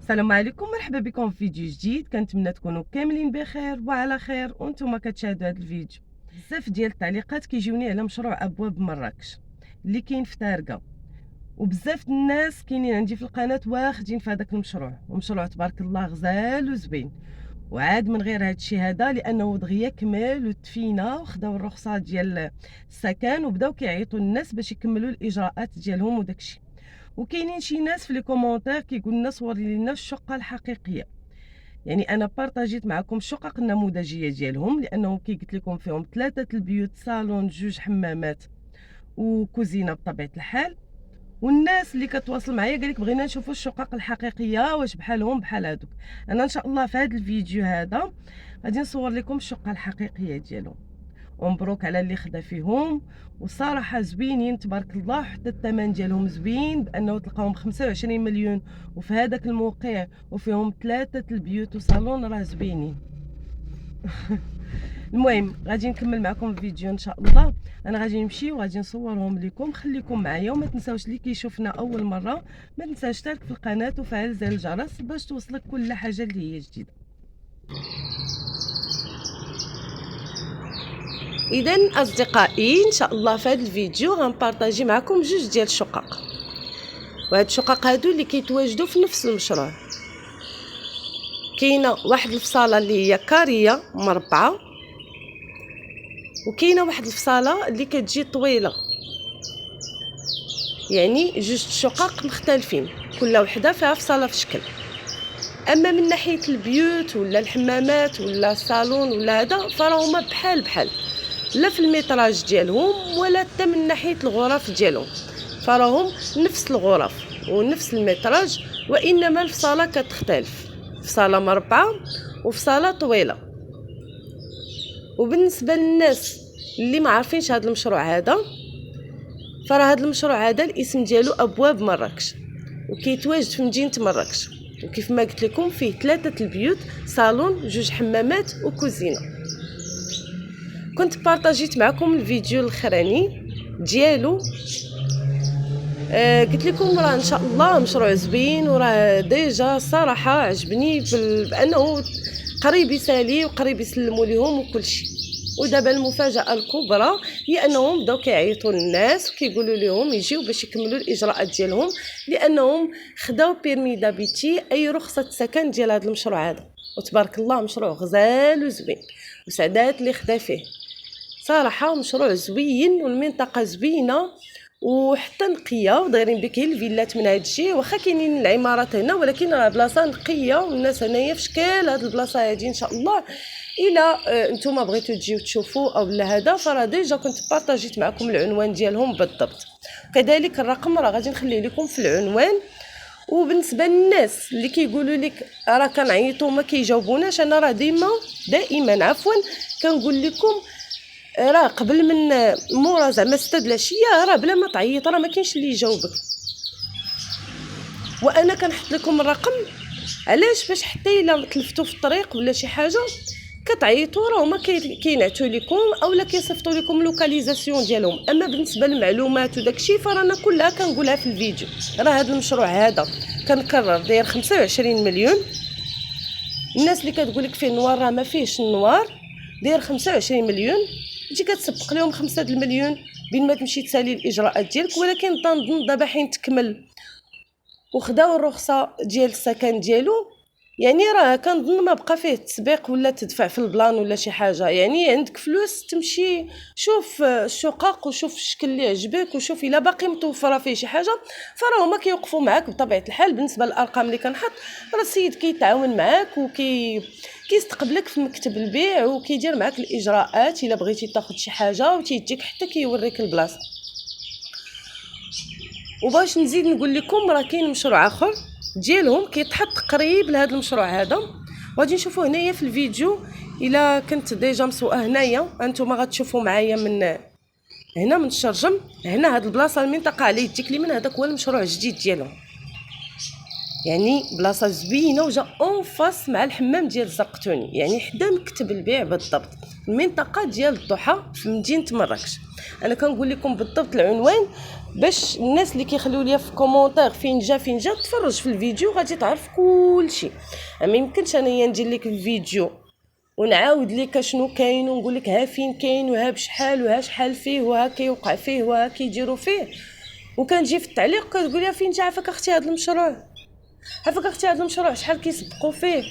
السلام عليكم، مرحبا بكم في فيديو جديد. كنتمنى تكونوا كاملين بخير وعلى خير وانتم كتشاهدوا هذا الفيديو. بزاف ديال التعليقات كيجيوني على مشروع ابواب مراكش اللي كاين في تارقه، وبزاف الناس كاينين عندي في القناه واخدين في هذاك المشروع، ومشروع تبارك الله غزال وزبين. وعاد من غير هذا الشيء هذا لانه دغيا كمل وتفينا وخداو الرخصه ديال السكن وبداو كيعيطوا الناس باش يكملوا الاجراءات ديالهم وداكشي. وكاينين شي ناس في لي كومونتير كيقول لنا صوري لنا الشقه الحقيقيه. يعني انا بارطاجيت معكم الشقق النموذجيه ديالهم، لانه كي قلت لكم فيهم 3 البيوت، صالون، 2 حمامات وكوزينه بطبيعه الحال. والناس اللي كتواصل معايا قالك بغينا نشوفوا الشقق الحقيقيه واش بحالهم بحال هذوك. انا ان شاء الله في هذا الفيديو هذا غادي نصور لكم الشقه الحقيقيه ديالهم، ومبروك على اللي خدا فيهم. وصراحه زوينين تبارك الله، حتى الثمن ديالهم زوين، بانه تلقاهم 25 مليون وفي هذاك الموقع وفيهم 3 البيوت وصالون، راه زوينين. المهم غادي نكمل معكم الفيديو ان شاء الله. انا غادي نمشي وغادي نصورهم لكم، خليكم معايا وما تنساوش اللي كيشوفنا اول مره ما تنساش تشترك في القناه وفعل زر الجرس باش توصلك كل حاجه اللي هي جديده. اذا اصدقائي ان شاء الله في هذا الفيديو غنبارطاجي معكم جوج ديال الشقق، وهاد الشقق هادو اللي كيتواجدوا في نفس المشروع. كاينه واحد الفصاله اللي هي كاريه مربعه، وكاينه واحد الفصاله اللي كتجي طويله، يعني جوج الشقق مختلفين، كل وحده فيها فصاله في شكل. اما من ناحيه البيوت ولا الحمامات ولا الصالون ولا هذا فراهما بحال بحال، لا في الميتراج ديالهم ولا حتى من ناحيه الغرف ديالهم، فراهم نفس الغرف ونفس الميتراج، وانما الفصاله كتختلف، فصاله مربعه وفصاله طويله. وبالنسبه للناس اللي ما عارفينش هذا المشروع هذا، فراه هذا المشروع هذا الاسم ديالو ابواب مراكش، وكيتواجد في مدينه مراكش، وكيف ما قلت لكم فيه 3 البيوت، صالون، 2 حمامات وكوزينه. كنت بارطاجيت معكم الفيديو الاخراني ديالو، قلت لكم راه ان شاء الله مشروع زوين، وراه ديجا صراحه عجبني بانه قريب يسالي وقريب يسلموا ليهم وكل شيء. ودابا المفاجاه الكبرى هي انهم بداو كيعيطوا للناس وكيقولوا لهم يجيو باش يكملوا الاجراءات ديالهم، لانهم خداو بيرمي دابيتي، اي رخصه سكن ديال هذا المشروع هذا. وتبارك الله مشروع غزال وزوين، وسعدات اللي خدا فيه صراحه. مشروع زوين والمنطقه زوينه وحتى نقيه، ودايرين بك الفيلات من هذا الشيء، واخا كاينين العمارات هنا ولكن راه بلاصه نقيه، والناس هنايا في شكل هذه البلاصه هذه ان شاء الله. الا نتوما بغيتو تجيو تشوفوا او لا هذا، فراه ديجا كنت بارطاجيت معكم العنوان ديالهم بالضبط، كذلك الرقم راه غادي نخليه لكم في العنوان. وبالنسبه للناس اللي كيقولوا لك راه كنعيطوا ما كيجاوبوناش، انا راه دائما عفوا كنقول لكم راه قبل من مورا زعما 6 د العشيه، راه بلا ما تعيط راه ما كاينش اللي يجاوبك. وانا كنحط لكم الرقم علاش؟ باش حتى الا تلفتوا في الطريق ولا شي حاجه كتعيطوا راه هما كينعتوا لكم اولا كيصيفطوا لكم لوكاليزاسيون ديالهم. اما بالنسبه للمعلومات وداكشي فرانا كلها كنقولها في الفيديو. راه هذا المشروع هذا كنكرر داير 25 مليون. الناس اللي كتقول لك فيه النوار راه ما فيهش النوار، داير 25 مليون. تجي كتسبق لهم 5 المليون بين ما تمشي تسالي الاجراءات ديالك. ولكن تنظن دابا حين تكمل وخداو الرخصه ديال السكن ديالو، يعني راه كنظن ما بقى فيه تسبيق ولا تدفع في البلان ولا شي حاجه. يعني عندك فلوس تمشي شوف الشقق وشوف الشكل اللي عجبك وشوف الا باقي متوفره فيه شي حاجه، فراه هما كيوقفوا معاك بطبيعه الحال. بالنسبه للارقام اللي كنحط، راه السيد كيتعاون معاك كيستقبلك في مكتب البيع وكيدير معاك الاجراءات الا بغيتي تاخذ شي حاجه، وتيجيك حتى كيوريك البلاصه. وباش نزيد نقول لكم راه كاين مشروع اخر ديالهم كيتحط قريب لهذا المشروع هذا، وغادي نشوفوه هنايا في الفيديو. الا كنت ديجا مسوقه هنايا انتم غتشوفوا معايا من هنا من الشرجم هنا هاد البلاصه المنطقه على يديك اليمين، هذاك هو المشروع الجديد ديالهم. يعني بلاصه زوينه وجا اون فاس مع الحمام ديال الزرقتوني، يعني حدا مكتب البيع بالضبط، المنطقه ديال الضحى في مدينه مراكش. انا كنقول لكم بالضبط العنوان باش الناس اللي كيخليو ليا في كومونتير فين جا تفرج في الفيديو غادي تعرف كلشي. ما يمكنش انايا ندير لك الفيديو ونعاود لك شنو كاين ونقول لك ها فين كاين وها بشحال وها شحال فيه وها كيوقع فيه وها كيديروا فيه، وكنجي في التعليق كتقول لي فين جا عافاك اختي هذا المشروع، عافاك اختي هذا المشروع شحال كيسبقوا فيه،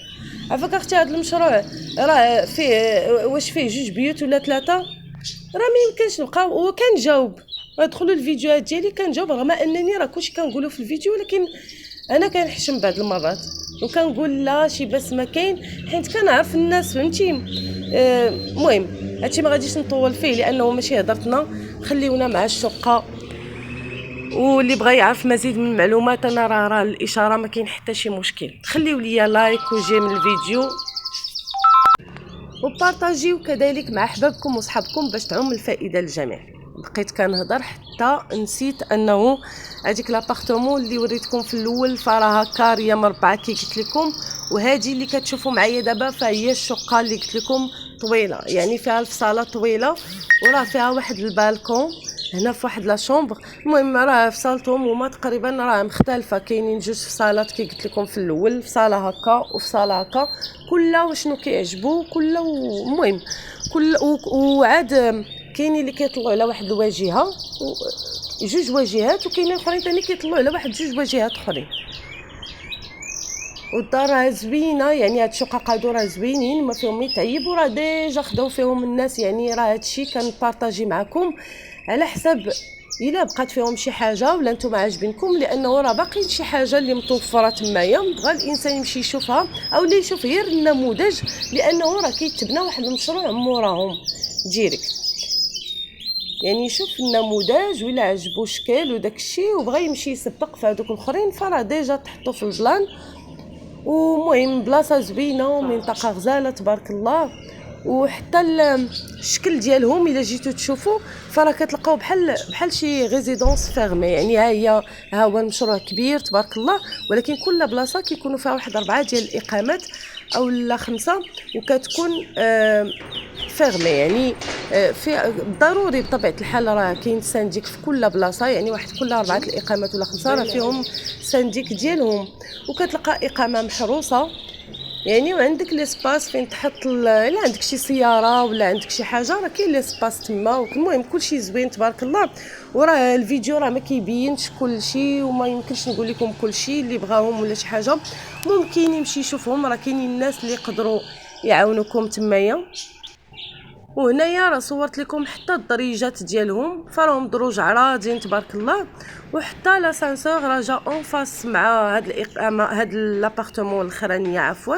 عافاك اختي هذا المشروع راه فيه واش فيه 2 بيوت ولا 3. راه ما يمكنش نبقاو. وكنجاوب ادخلوا الفيديوهات ديالي كنجاوب رغم انني راه كلشي كنقولوا في الفيديو، ولكن انا كنحشم بعض المرات وكنقول لا شي بس ما كاين، حيت كنعرف الناس فهمتي. المهم هادشي ما غاديش نطول فيه لانه ماشي هضرتنا، خليونا مع الشقه. واللي بغى يعرف مزيد من المعلومات انا راه الاشاره ما كاين حتى شي مشكل. خليو لي لايك وجيم الفيديو وبارطاجيو كذلك مع احبابكم وصحابكم باش تعم الفائده للجميع. بقيت كنهضر حتى نسيت انه هذيك لابارتمون اللي وريتكم في الاول فراها كاريه مربعه كي قلت لكم، وهذه اللي كتشوفوا معايا دابا فهي الشقه اللي قلت لكم طويله، يعني فيها الفصاله طويله وراه فيها واحد البالكون هنا في واحد لا شومبر. المهم راه فصالتهم هما تقريبا راه مختلفه، كاينين 2 فصالات كي قلت لكم في الاول، فصاله هكا وفصاله هكا، كلها وشنو كيعجبو كلها. المهم كل وعاد كاينين اللي كيطلعوا على واحد الواجهه 2 واجهات، وكاينين اخرين ثاني كيطلعوا على واحد 2 واجهات اخرين. والدار راه زوينه، يعني هاد الشقق هادو راه زوينين ما فيهم يتعيب، وراه ديجا خداو فيهم الناس. يعني راه هادشي كنبارطاجي معكم على حساب الا بقات فيهم شي حاجه ولا نتوما عاجبينكم، لانه راه باقي شي حاجه اللي متوفره تمايا بغى الانسان يمشي يشوفها او اللي يشوف غير النموذج، لانه راه كيتبنى واحد المشروع موراهم ديريكت. يعني يشوف النموذج ولا عجبو شكل وداك الشيء وبغى يمشي يسبق في هذوك الاخرين، فراه ديجا تحطوا في البلان. ومهم بلاصه زوينه ومنطقه غزاله تبارك الله، وحتى الشكل ديالهم الا جيتو تشوفوا فراه كتلقاو بحال شي ريزيدونس فيرمي. يعني ها هو المشروع كبير تبارك الله، ولكن كل بلاصه كيكونوا فيها واحد 4 ديال الاقامات او لا 5، وكتكون فيرمي. يعني في ضروري بطبيعه الحال راه كاين سانديك في كل بلاصه، يعني واحد كل 4 الاقامات ولا 5 راه فيهم سانديك ديالهم، وكتلقى اقامه محروسه يعني، وعندك ليسباس فين تحط الا عندك شي سياره ولا عندك شي حاجه راه كاين ليسباس تما. المهم كلشي زوين تبارك الله. وراه الفيديو راه ما كيبينش كلشي وما يمكنش نقول لكم كلشي، اللي بغاهم ولا شي حاجه ممكن يمشي يشوفهم، راه كاينين الناس اللي يقدروا يعاونوكم تمايا. وهنايا راه صورت لكم حتى الدريجات ديالهم، فراهم دروج عراضين تبارك الله، وحتى لاسانسور راه جا اون فاس مع هاد الاقامه هاد لابارتمون الاخرانيه عفوا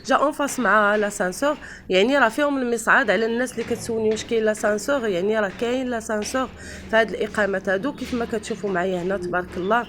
جا اون فاس مع لاسانسور. يعني راه فيهم المصعد على الناس اللي كتسولني واش كاين لاسانسور، يعني راه كاين لاسانسور في هاد الاقامات هادو كيف ما كتشوفوا معايا هنا تبارك الله.